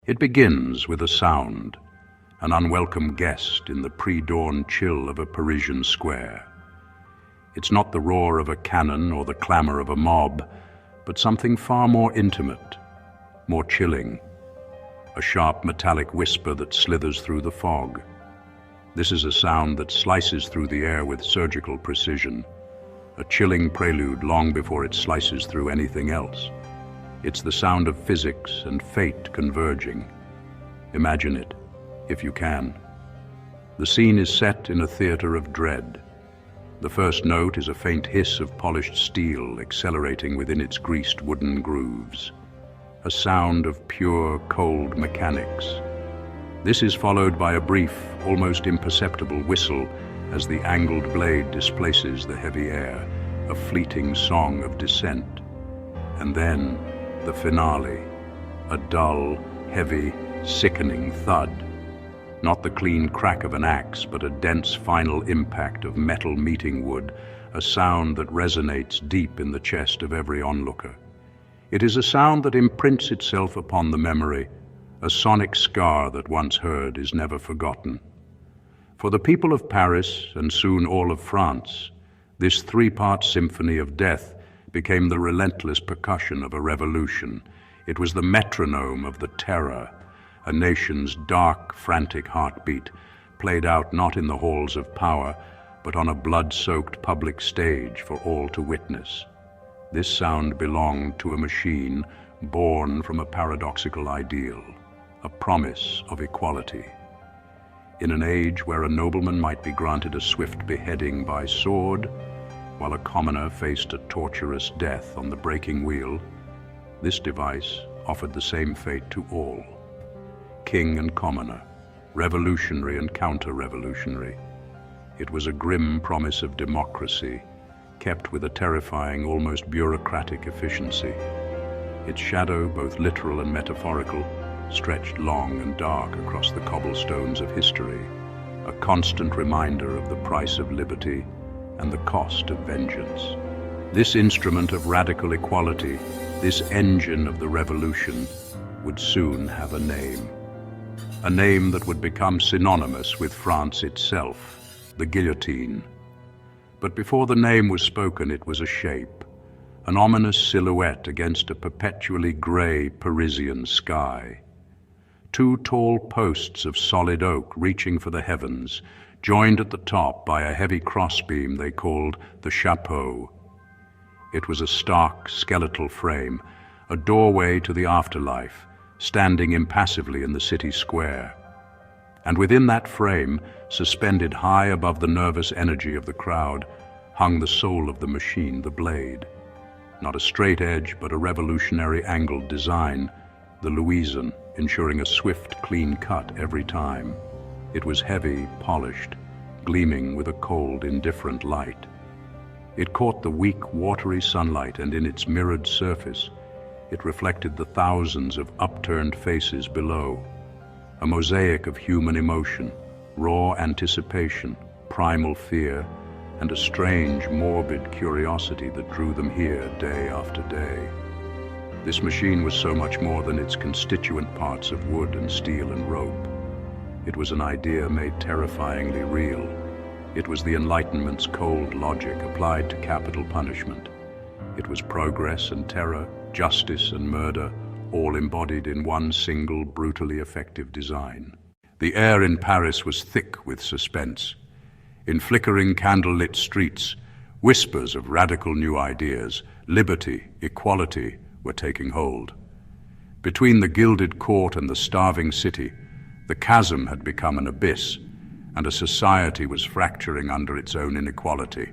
It begins with a sound, an unwelcome guest in the pre-dawn chill of a Parisian square. It's not the roar of a cannon or the clamor of a mob, but something far more intimate, more chilling. A sharp metallic whisper that slithers through the fog. This is a sound that slices through the air with surgical precision, a chilling prelude long before it slices through anything else. It's the sound of physics and fate converging. Imagine it, if you can. The scene is set in a theater of dread. The first note is a faint hiss of polished steel accelerating within its greased wooden grooves. A sound of pure, cold mechanics. This is followed by a brief, almost imperceptible whistle as the angled blade displaces the heavy air, a fleeting song of descent. And then, the finale, a dull, heavy, sickening thud. Not the clean crack of an axe, but a dense final impact of metal meeting wood, a sound that resonates deep in the chest of every onlooker. It is a sound that imprints itself upon the memory, a sonic scar that once heard is never forgotten. For the people of Paris, and soon all of France, this three-part symphony of death became the relentless percussion of a revolution. It was the metronome of the terror, a nation's dark, frantic heartbeat, played out not in the halls of power, but on a blood-soaked public stage for all to witness. This sound belonged to a machine born from a paradoxical ideal, a promise of equality. In an age where a nobleman might be granted a swift beheading by sword, while a commoner faced a torturous death on the breaking wheel, this device offered the same fate to all. King and commoner, revolutionary and counter-revolutionary. It was a grim promise of democracy, kept with a terrifying, almost bureaucratic efficiency. Its shadow, both literal and metaphorical, stretched long and dark across the cobblestones of history, a constant reminder of the price of liberty and the cost of vengeance. This instrument of radical equality, this engine of the revolution, would soon have a name that would become synonymous with France itself, the Guillotine. But before the name was spoken, it was a shape, an ominous silhouette against a perpetually gray Parisian sky. Two tall posts of solid oak reaching for the heavens, joined at the top by a heavy crossbeam they called the chapeau. It was a stark, skeletal frame, a doorway to the afterlife, standing impassively in the city square. And within that frame, suspended high above the nervous energy of the crowd, hung the soul of the machine, the blade. Not a straight edge, but a revolutionary angled design, the Louisan, ensuring a swift, clean cut every time. It was heavy, polished, gleaming with a cold, indifferent light. It caught the weak, watery sunlight, and in its mirrored surface, it reflected the thousands of upturned faces below, a mosaic of human emotion, raw anticipation, primal fear, and a strange, morbid curiosity that drew them here day after day. This machine was so much more than its constituent parts of wood and steel and rope. It was an idea made terrifyingly real. It was the Enlightenment's cold logic applied to capital punishment. It was progress and terror, justice and murder, all embodied in one single, brutally effective design. The air in Paris was thick with suspense. In flickering candlelit streets, whispers of radical new ideas, liberty, equality, were taking hold. Between the gilded court and the starving city, the chasm had become an abyss, and a society was fracturing under its own inequality.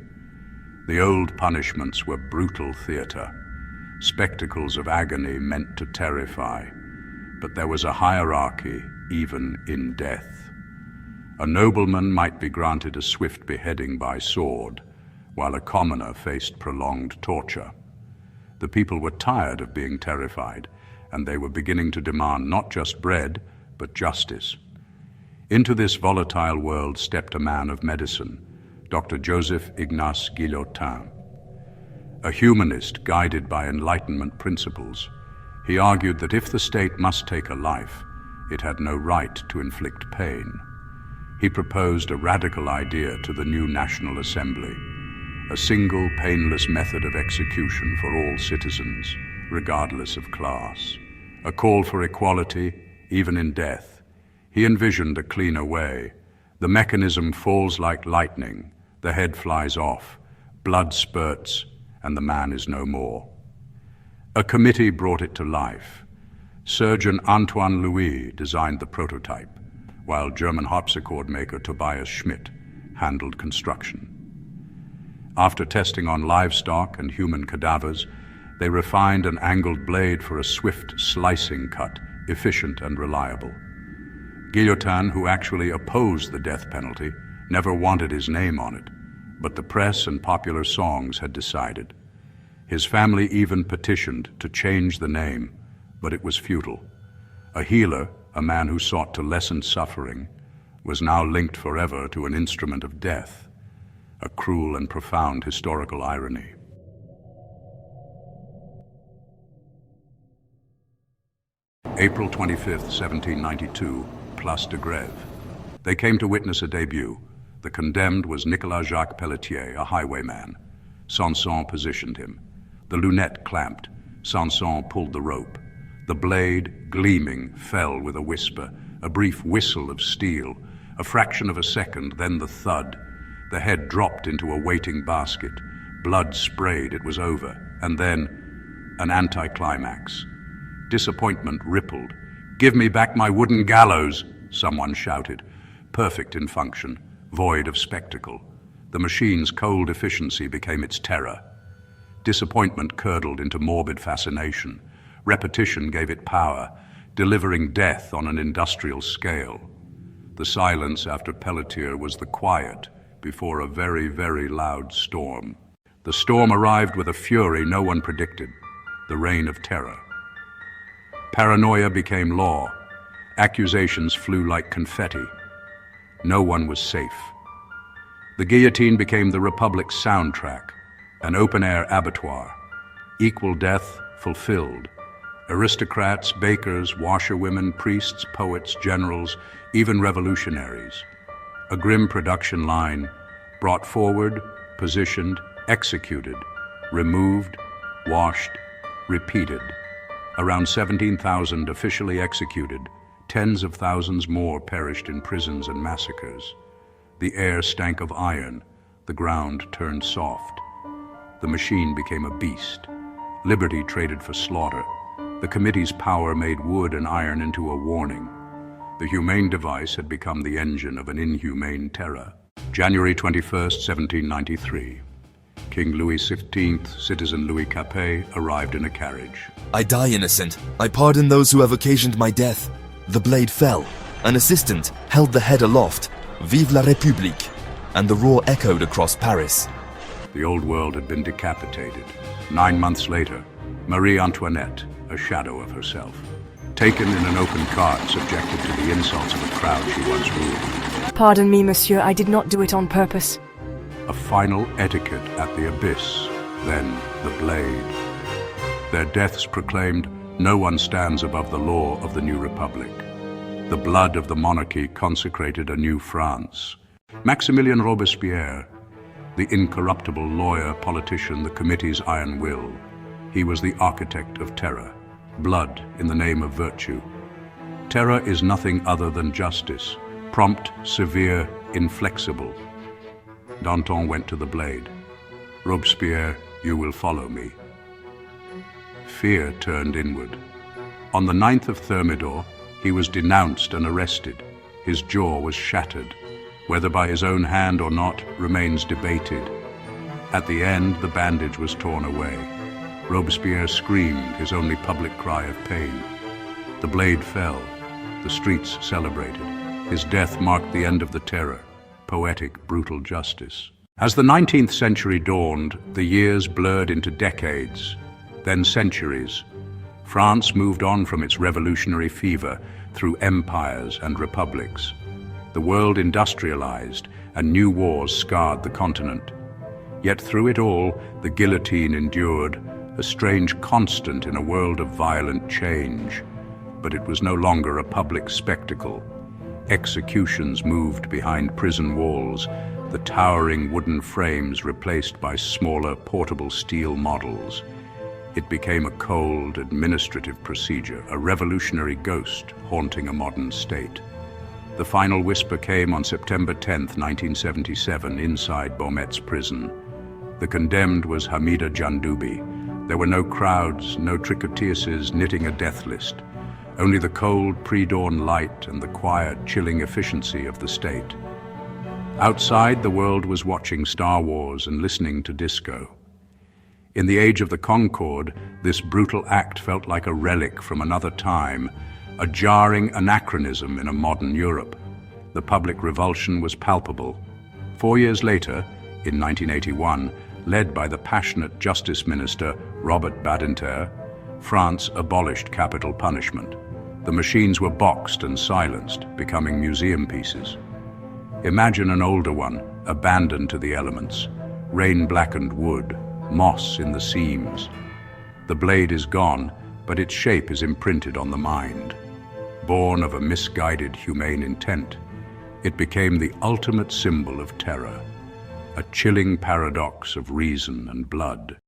The old punishments were brutal theater, spectacles of agony meant to terrify, but there was a hierarchy even in death. A nobleman might be granted a swift beheading by sword, while a commoner faced prolonged torture. The people were tired of being terrified, and they were beginning to demand not just bread, but justice. Into this volatile world stepped a man of medicine, Dr. Joseph Ignace Guillotine. A humanist guided by Enlightenment principles, he argued that if the state must take a life, it had no right to inflict pain. He proposed a radical idea to the new National Assembly, a single painless method of execution for all citizens, regardless of class. A call for equality, even in death. He envisioned a cleaner way. The mechanism falls like lightning, the head flies off, blood spurts, and the man is no more. A committee brought it to life. Surgeon Antoine Louis designed the prototype, while German harpsichord maker Tobias Schmidt handled construction. After testing on livestock and human cadavers, they refined an angled blade for a swift slicing cut, efficient and reliable. Guillotine, who actually opposed the death penalty, never wanted his name on it, but the press and popular songs had decided. His family even petitioned to change the name, but it was futile. A healer, a man who sought to lessen suffering, was now linked forever to an instrument of death, a cruel and profound historical irony. April 25th, 1792, Place de Grève. They came to witness a debut. The condemned was Nicolas Jacques Pelletier, a highwayman. Sanson positioned him. The lunette clamped. Sanson pulled the rope. The blade, gleaming, fell with a whisper, a brief whistle of steel. A fraction of a second, then the thud. The head dropped into a waiting basket. Blood sprayed, it was over. And then, an anticlimax. Disappointment rippled. "Give me back my wooden gallows," someone shouted. Perfect in function, void of spectacle. The machine's cold efficiency became its terror. Disappointment curdled into morbid fascination. Repetition gave it power, delivering death on an industrial scale. The silence after Pelletier was the quiet before a very, very loud storm. The storm arrived with a fury no one predicted, the reign of terror. Paranoia became law. Accusations flew like confetti. No one was safe. The guillotine became the Republic's soundtrack, an open-air abattoir. Equal death fulfilled. Aristocrats, bakers, washerwomen, priests, poets, generals, even revolutionaries. A grim production line, brought forward, positioned, executed, removed, washed, repeated. Around 17,000 officially executed, tens of thousands more perished in prisons and massacres. The air stank of iron, the ground turned soft. The machine became a beast. Liberty traded for slaughter. The committee's power made wood and iron into a warning. The humane device had become the engine of an inhumane terror. January 21st, 1793. King Louis XV, citizen Louis Capet, arrived in a carriage. "I die innocent. I pardon those who have occasioned my death." The blade fell. An assistant held the head aloft. "Vive la République!" And the roar echoed across Paris. The old world had been decapitated. 9 months later, Marie Antoinette, a shadow of herself, taken in an open cart, subjected to the insults of a crowd she once ruled. "Pardon me, monsieur, I did not do it on purpose." A final etiquette at the abyss, then the blade. Their deaths proclaimed, no one stands above the law of the new republic. The blood of the monarchy consecrated a new France. Maximilien Robespierre, the incorruptible lawyer, politician, the committee's iron will. He was the architect of terror, blood in the name of virtue. Terror is nothing other than justice, prompt, severe, inflexible. Danton went to the blade. "Robespierre, you will follow me." Fear turned inward. On the 9th of Thermidor, he was denounced and arrested. His jaw was shattered. Whether by his own hand or not remains debated. At the end, the bandage was torn away. Robespierre screamed, his only public cry of pain. The blade fell. The streets celebrated. His death marked the end of the terror. Poetic, brutal justice. As the 19th century dawned, the years blurred into decades, then centuries. France moved on from its revolutionary fever through empires and republics. The world industrialized, and new wars scarred the continent. Yet through it all, the guillotine endured, a strange constant in a world of violent change. but it was no longer a public spectacle. Executions moved behind prison walls, the towering wooden frames replaced by smaller, portable steel models. It became a cold, administrative procedure, a revolutionary ghost haunting a modern state. The final whisper came on September 10, 1977, inside Beaumet's prison. The condemned was Hamida Jandoubi. There were no crowds, no tricotiuses knitting a death list. Only the cold, pre-dawn light and the quiet, chilling efficiency of the state. Outside, the world was watching Star Wars and listening to disco. In the age of the Concorde, this brutal act felt like a relic from another time, a jarring anachronism in a modern Europe. The public revulsion was palpable. 4 years later, in 1981, led by the passionate Justice Minister Robert Badinter, France abolished capital punishment. The machines were boxed and silenced, becoming museum pieces. Imagine an older one, abandoned to the elements, rain-blackened wood, moss in the seams. The blade is gone, but its shape is imprinted on the mind. Born of a misguided humane intent, it became the ultimate symbol of terror, a chilling paradox of reason and blood.